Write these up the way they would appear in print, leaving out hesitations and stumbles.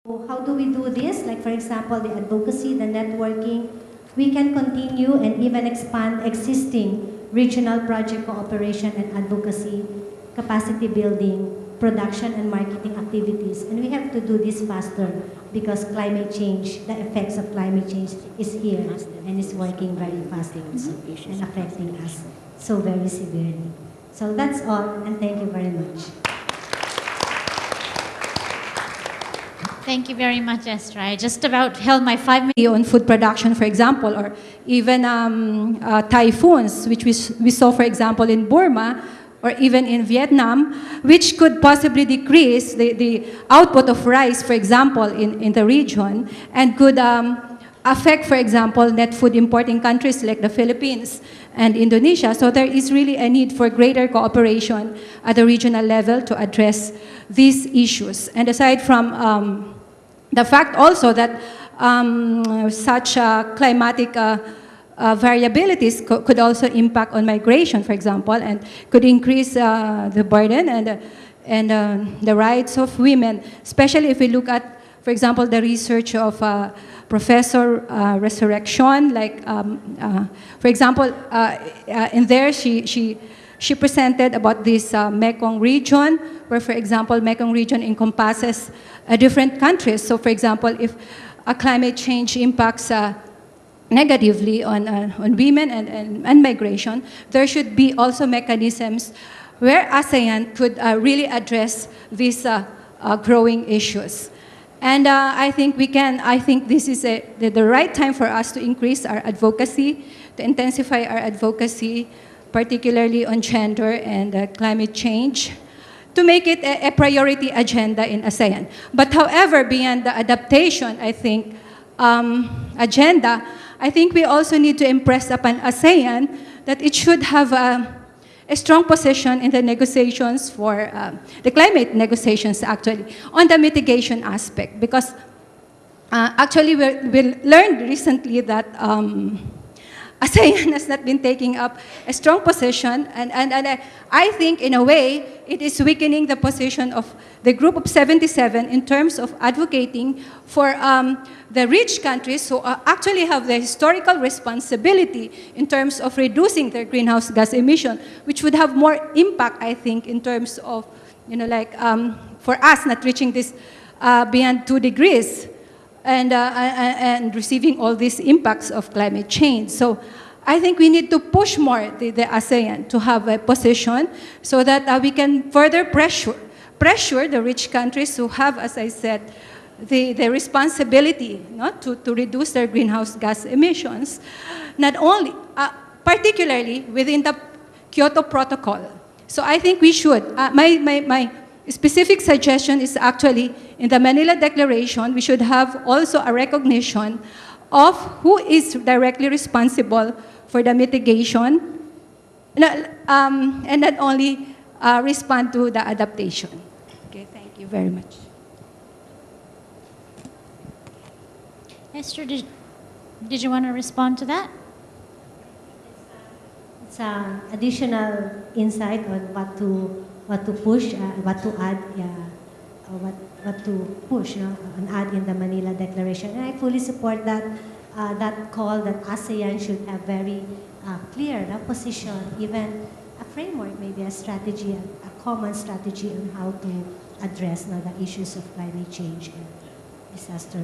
How do we do this? Like, for example, the advocacy, the networking. We can continue and even expand existing regional project cooperation and advocacy, capacity building, production and marketing activities. And we have to do this faster because climate change, the effects of climate change is here and is working very fast and affecting us so very severely. So that's all, and thank you very much. Thank you very much, Esther. I just about held my 5 minutes on food production, for example, or even typhoons, which we saw, for example, in Burma, or even in Vietnam, which could possibly decrease the output of rice, for example, in the region, and could affect, for example, net food importing countries like the Philippines and Indonesia. So there is really a need for greater cooperation at the regional level to address these issues. And aside from the fact also that such climatic variabilities could also impact on migration, for example, and could increase the burden and the rights of women, especially if we look at, for example, the research of Professor Resurrection. Like, for example, in there she presented about this Mekong region, where, for example, Mekong region encompasses different countries. So, for example, if climate change impacts negatively on women and migration, there should be also mechanisms where ASEAN could really address these growing issues. And I think this is the right time for us to increase our advocacy, to intensify our advocacy, particularly on gender and climate change, to make it a priority agenda in ASEAN. But however, beyond the adaptation, I think, agenda, I think we also need to impress upon ASEAN that it should have a strong position in the negotiations for the climate negotiations, actually, on the mitigation aspect. Because actually we learned recently that ASEAN has not been taking up a strong position, and I think in a way it is weakening the position of the Group of 77 in terms of advocating for the rich countries who actually have the historical responsibility in terms of reducing their greenhouse gas emission, which would have more impact, I think, in terms of, for us not reaching this beyond 2 degrees. And receiving all these impacts of climate change. So I think we need to push more the ASEAN to have a position so that we can further pressure the rich countries who have, as I said, the responsibility to reduce their greenhouse gas emissions, not only, particularly within the Kyoto Protocol. So I think we should, my specific suggestion is actually in the Manila Declaration, we should have also a recognition of who is directly responsible for the mitigation, and not only respond to the adaptation. Okay, thank you very much. Esther, did you want to respond to that? It's additional insight on what to push, what to add, what to push, and add in the Manila Declaration. And I fully support that that call that ASEAN should have very clear position, even a framework, maybe a strategy, a common strategy on how to address the issues of climate change and disaster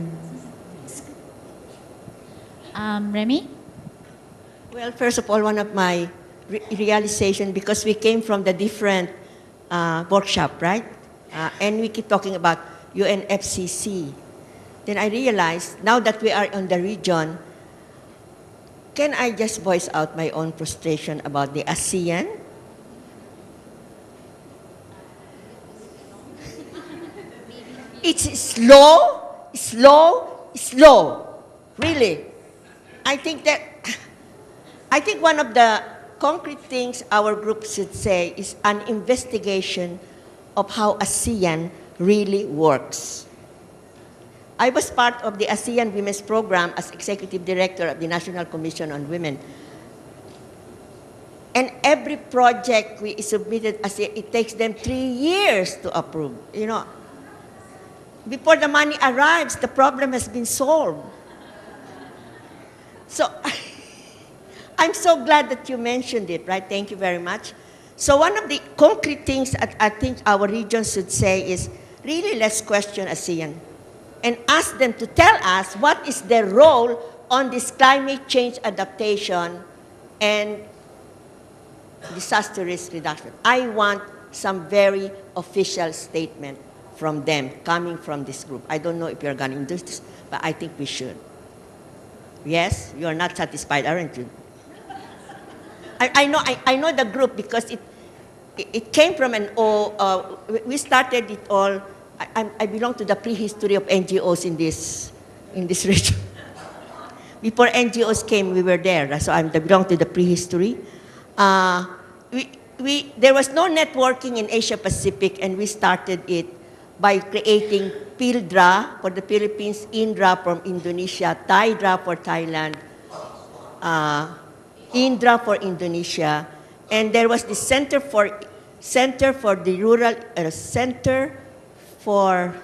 risk. Remy? Well, first of all, one of my realization, because we came from the different workshop, right? And we keep talking about UNFCCC. Then I realized, now that we are on the region, can I just voice out my own frustration about the ASEAN? It's slow, really. I think one of the concrete things our group should say is an investigation of how ASEAN really works. I was part of the ASEAN Women's Program as Executive Director of the National Commission on Women. And every project we submitted, it takes them 3 years to approve. before the money arrives, the problem has been solved. So I'm so glad that you mentioned it, right? Thank you very much. So one of the concrete things that I think our region should say is, really let's question ASEAN and ask them to tell us what is their role on this climate change adaptation and disaster risk reduction. I want some very official statement from them coming from this group. I don't know if you're going to do this, but I think we should. Yes? You're not satisfied, aren't you? I know the group because it came from an we started it all. I belong to the prehistory of NGOs in this region. Before NGOs came, we were there. So I belong to the prehistory. There was no networking in Asia Pacific, and we started it by creating PILDRA for the Philippines, INDRA from Indonesia, TAIDRA for Thailand, INDRA for Indonesia, and there was the Center for the Rural Center for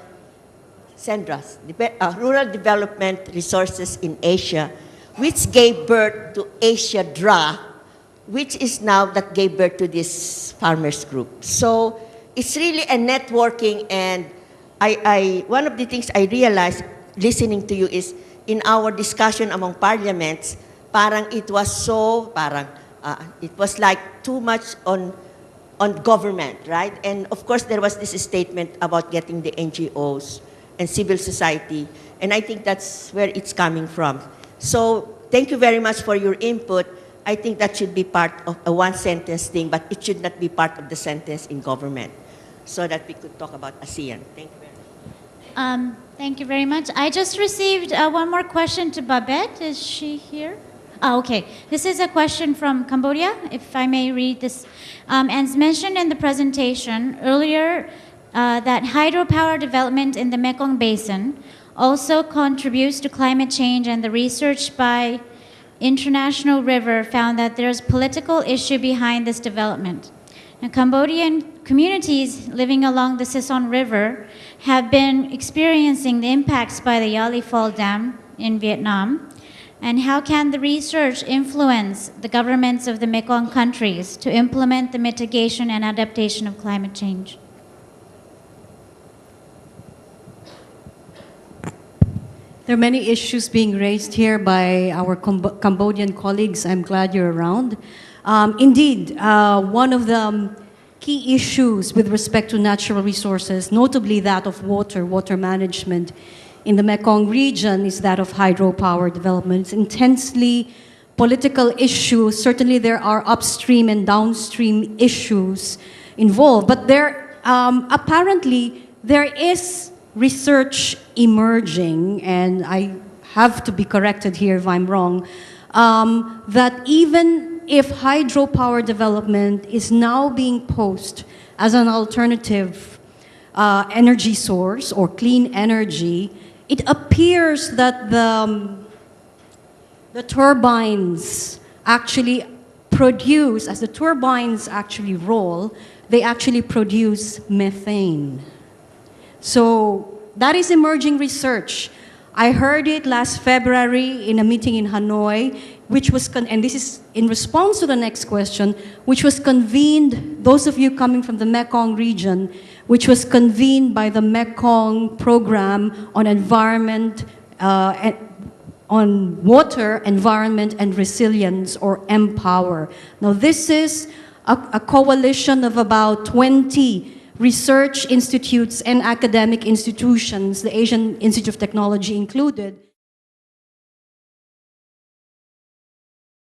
CENDRAS, Rural Development Resources in Asia, which gave birth to Asia DRA, which is now that gave birth to this farmers group. So it's really a networking, and one of the things I realized listening to you is in our discussion among parliaments, it was like too much on government, right? And of course there was this statement about getting the NGOs and civil society, and I think that's where it's coming from. So thank you very much for your input. I think that should be part of a one-sentence thing, but it should not be part of the sentence in government, so that we could talk about ASEAN. Thank you very much. Thank you very much. I just received one more question to Babette. Is she here? Oh, okay. This is a question from Cambodia, if I may read this. As mentioned in the presentation earlier, that hydropower development in the Mekong Basin also contributes to climate change, and the research by International River found that there's political issue behind this development. Now, Cambodian communities living along the Sison River have been experiencing the impacts by the Yali Fall Dam in Vietnam. And how can the research influence the governments of the Mekong countries to implement the mitigation and adaptation of climate change? There are many issues being raised here by our Cambodian colleagues. I'm glad you're around. Indeed, one of the key issues with respect to natural resources, notably that of water management in the Mekong region, is that of hydropower development. It's intensely political issue. Certainly there are upstream and downstream issues involved, but apparently there is research emerging, and I have to be corrected here if I'm wrong, that even if hydropower development is now being posed as an alternative energy source or clean energy, it appears that the turbines actually produce, as the turbines actually roll, they actually produce methane. So that is emerging research. I heard it last February in a meeting in Hanoi, which was, and this is in response to the next question, which was convened, those of you coming from the Mekong region, which was convened by the Mekong Program on Environment, on Water, Environment, and Resilience, or MPOWER. Now this is a coalition of about 20 research institutes and academic institutions, the Asian Institute of Technology included,